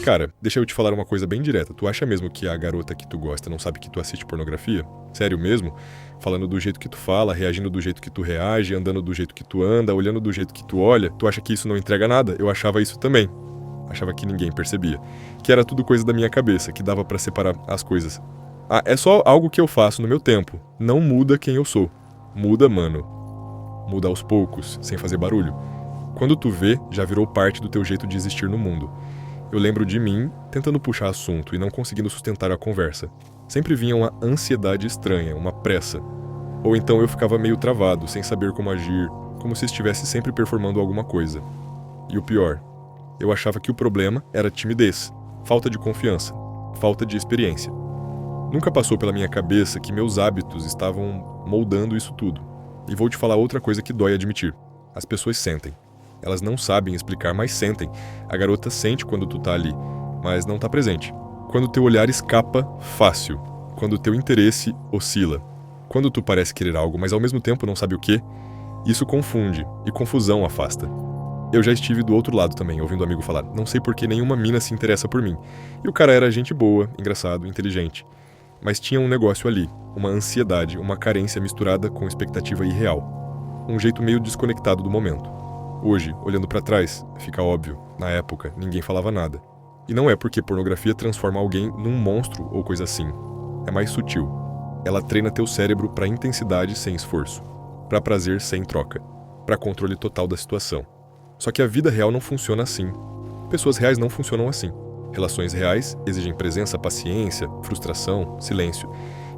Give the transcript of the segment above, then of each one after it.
Cara, deixa eu te falar uma coisa bem direta. Tu acha mesmo que a garota que tu gosta não sabe que tu assiste pornografia? Sério mesmo? Falando do jeito que tu fala, reagindo do jeito que tu reage, andando do jeito que tu anda, olhando do jeito que tu olha, tu acha que isso não entrega nada? Eu achava isso também. Achava que ninguém percebia. Que era tudo coisa da minha cabeça, que dava pra separar as coisas. Ah, é só algo que eu faço no meu tempo. Não muda quem eu sou. Muda, mano. Muda aos poucos, sem fazer barulho. Quando tu vê, já virou parte do teu jeito de existir no mundo. Eu lembro de mim tentando puxar assunto e não conseguindo sustentar a conversa. Sempre vinha uma ansiedade estranha, uma pressa. Ou então eu ficava meio travado, sem saber como agir, como se estivesse sempre performando alguma coisa. E o pior, eu achava que o problema era timidez, falta de confiança, falta de experiência. Nunca passou pela minha cabeça que meus hábitos estavam moldando isso tudo. E vou te falar outra coisa que dói admitir. As pessoas sentem. Elas não sabem explicar, mas sentem. A garota sente quando tu tá ali, mas não tá presente. Quando teu olhar escapa fácil. Quando teu interesse oscila. Quando tu parece querer algo, mas ao mesmo tempo não sabe o quê. Isso confunde, e confusão afasta. Eu já estive do outro lado também, ouvindo um amigo falar, não sei por que nenhuma mina se interessa por mim. E o cara era gente boa, engraçado, inteligente. Mas tinha um negócio ali, uma ansiedade, uma carência misturada com expectativa irreal. Um jeito meio desconectado do momento. Hoje, olhando pra trás, fica óbvio, na época, ninguém falava nada. E não é porque pornografia transforma alguém num monstro ou coisa assim. É mais sutil. Ela treina teu cérebro pra intensidade sem esforço, pra prazer sem troca, pra controle total da situação. Só que a vida real não funciona assim. Pessoas reais não funcionam assim. Relações reais exigem presença, paciência, frustração, silêncio.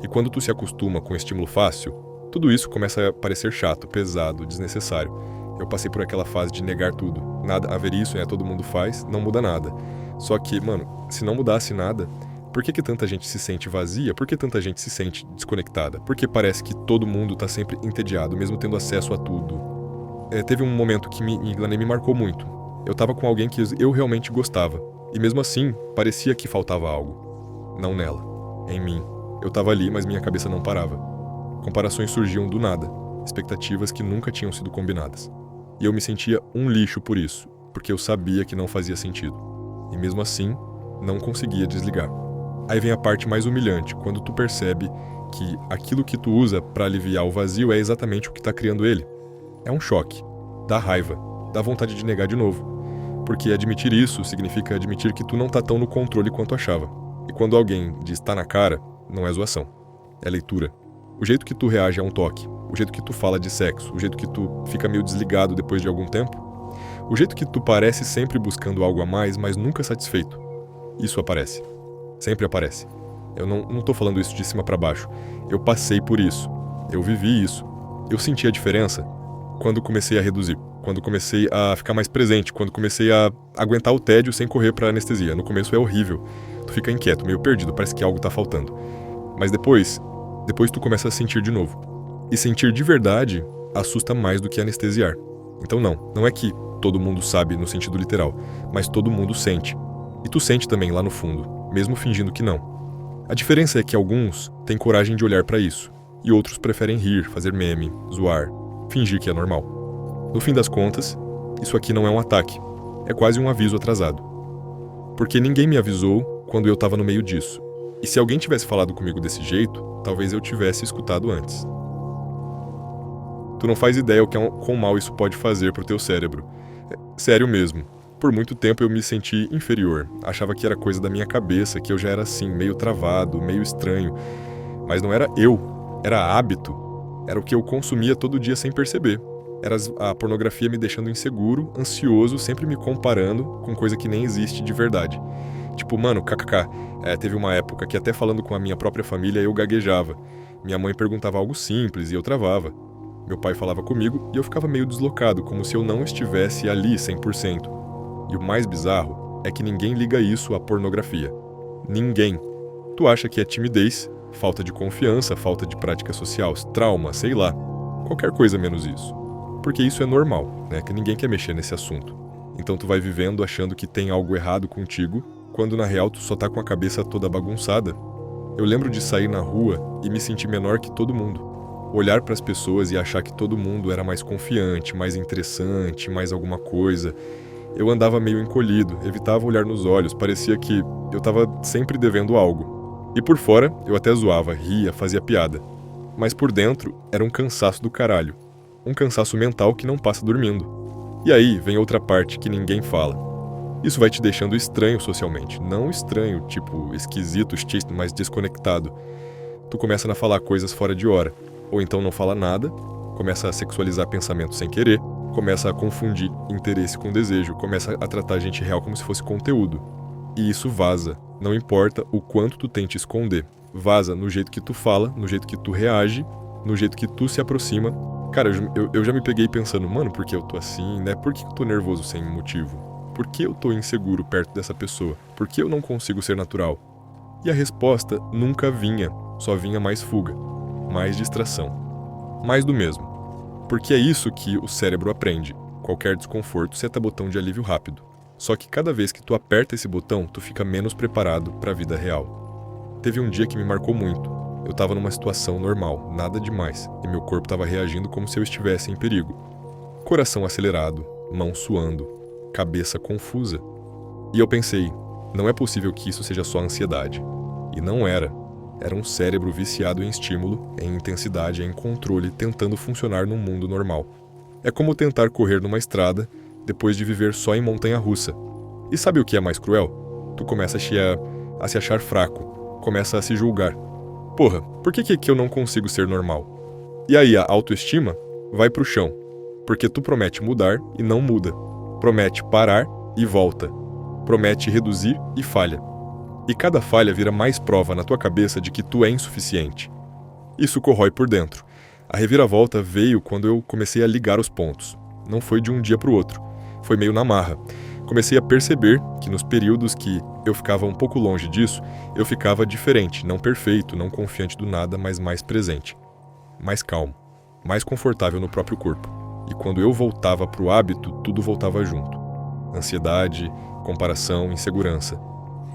E quando tu se acostuma com estímulo fácil, tudo isso começa a parecer chato, pesado, desnecessário. Eu passei por aquela fase de negar tudo. Nada a ver isso, todo mundo faz, não muda nada. Só que, mano, se não mudasse nada, por que tanta gente se sente vazia? Por que tanta gente se sente desconectada? Porque parece que todo mundo tá sempre entediado, mesmo tendo acesso a tudo. Teve um momento que me marcou muito. Eu tava com alguém que eu realmente gostava. E mesmo assim, parecia que faltava algo. Não nela, em mim. Eu tava ali, mas minha cabeça não parava. Comparações surgiam do nada. Expectativas que nunca tinham sido combinadas. E eu me sentia um lixo por isso, porque eu sabia que não fazia sentido. E mesmo assim, não conseguia desligar. Aí vem a parte mais humilhante, quando tu percebe que aquilo que tu usa pra aliviar o vazio é exatamente o que tá criando ele. É um choque, dá raiva, dá vontade de negar de novo. Porque admitir isso significa admitir que tu não tá tão no controle quanto achava. E quando alguém diz tá na cara, não é zoação, é leitura. O jeito que tu reage a um toque, o jeito que tu fala de sexo, o jeito que tu fica meio desligado depois de algum tempo, o jeito que tu parece sempre buscando algo a mais, mas nunca satisfeito. Isso aparece. Sempre aparece. Eu não tô falando isso de cima pra baixo. Eu passei por isso. Eu vivi isso. Eu senti a diferença quando comecei a reduzir. Quando comecei a ficar mais presente. Quando comecei a aguentar o tédio sem correr pra anestesia. No começo é horrível. Tu fica inquieto, meio perdido, parece que algo tá faltando. Mas depois tu começa a sentir de novo. E sentir de verdade assusta mais do que anestesiar. Então não é que todo mundo sabe no sentido literal, mas todo mundo sente. E tu sente também lá no fundo, mesmo fingindo que não. A diferença é que alguns têm coragem de olhar pra isso, e outros preferem rir, fazer meme, zoar, fingir que é normal. No fim das contas, isso aqui não é um ataque, é quase um aviso atrasado. Porque ninguém me avisou quando eu tava no meio disso. E se alguém tivesse falado comigo desse jeito, talvez eu tivesse escutado antes. Tu não faz ideia quão mal isso pode fazer pro teu cérebro. Sério mesmo. Por muito tempo eu me senti inferior. Achava que era coisa da minha cabeça, que eu já era assim, meio travado, meio estranho. Mas não era eu, era hábito. Era o que eu consumia todo dia sem perceber. Era a pornografia me deixando inseguro, ansioso, sempre me comparando com coisa que nem existe de verdade. Tipo, mano, kkk. Teve uma época que até falando com a minha própria família eu gaguejava. Minha mãe perguntava algo simples e eu travava. Meu pai falava comigo e eu ficava meio deslocado, como se eu não estivesse ali 100%. E o mais bizarro é que ninguém liga isso à pornografia. Ninguém. Tu acha que é timidez, falta de confiança, falta de prática social, trauma, sei lá. Qualquer coisa menos isso. Porque isso é normal, né? Que ninguém quer mexer nesse assunto. Então tu vai vivendo achando que tem algo errado contigo, quando na real tu só tá com a cabeça toda bagunçada. Eu lembro de sair na rua e me sentir menor que todo mundo. Olhar pras pessoas e achar que todo mundo era mais confiante, mais interessante, mais alguma coisa. Eu andava meio encolhido, evitava olhar nos olhos, parecia que eu estava sempre devendo algo. E por fora, eu até zoava, ria, fazia piada. Mas por dentro, era um cansaço do caralho. Um cansaço mental que não passa dormindo. E aí vem outra parte que ninguém fala. Isso vai te deixando estranho socialmente. Não estranho, tipo esquisito, mas desconectado. Tu começa a falar coisas fora de hora. Ou então não fala nada, começa a sexualizar pensamentos sem querer, começa a confundir interesse com desejo, começa a tratar a gente real como se fosse conteúdo. E isso vaza. Não importa o quanto tu tente esconder. Vaza no jeito que tu fala, no jeito que tu reage, no jeito que tu se aproxima. Cara, eu já me peguei pensando, mano, por que eu tô assim, né? Por que eu tô nervoso sem motivo? Por que eu tô inseguro perto dessa pessoa? Por que eu não consigo ser natural? E a resposta nunca vinha, só vinha mais fuga, mais distração, mais do mesmo. Porque é isso que o cérebro aprende. Qualquer desconforto seta botão de alívio rápido. Só que cada vez que tu aperta esse botão, tu fica menos preparado para a vida real. Teve um dia que me marcou muito. Eu estava numa situação normal, nada demais, e meu corpo estava reagindo como se eu estivesse em perigo. Coração acelerado, mão suando, cabeça confusa. E eu pensei, não é possível que isso seja só ansiedade. E não era. Era um cérebro viciado em estímulo, em intensidade, em controle, tentando funcionar num mundo normal. É como tentar correr numa estrada depois de viver só em montanha-russa. E sabe o que é mais cruel? Tu começa a se achar fraco, começa a se julgar. Porra, por que eu não consigo ser normal? E aí a autoestima vai pro chão, porque tu promete mudar e não muda. Promete parar e volta. Promete reduzir e falha. E cada falha vira mais prova na tua cabeça de que tu é insuficiente. Isso corrói por dentro. A reviravolta veio quando eu comecei a ligar os pontos. Não foi de um dia para o outro. Foi meio na marra. Comecei a perceber que nos períodos que eu ficava um pouco longe disso, eu ficava diferente, não perfeito, não confiante do nada, mas mais presente. Mais calmo. Mais confortável no próprio corpo. E quando eu voltava para o hábito, tudo voltava junto. Ansiedade, comparação, insegurança.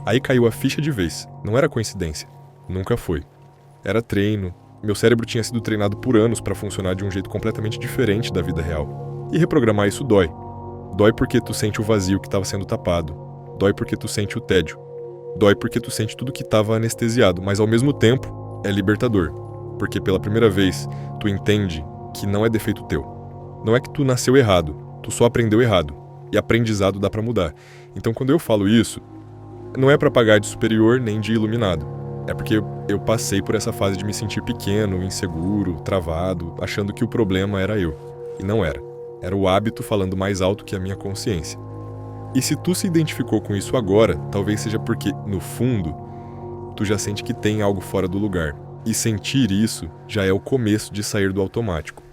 Aí caiu a ficha de vez. Não era coincidência. Nunca foi. Era treino. Meu cérebro tinha sido treinado por anos para funcionar de um jeito completamente diferente da vida real. E reprogramar isso dói. Dói porque tu sente o vazio que estava sendo tapado. Dói porque tu sente o tédio. Dói porque tu sente tudo que estava anestesiado, mas ao mesmo tempo é libertador. Porque pela primeira vez tu entende que não é defeito teu. Não é que tu nasceu errado, tu só aprendeu errado. E aprendizado dá para mudar. Então quando eu falo isso, não é para pagar de superior nem de iluminado. É porque eu passei por essa fase de me sentir pequeno, inseguro, travado, achando que o problema era eu. E não era. Era o hábito falando mais alto que a minha consciência. E se tu se identificou com isso agora, talvez seja porque, no fundo, tu já sente que tem algo fora do lugar. E sentir isso já é o começo de sair do automático.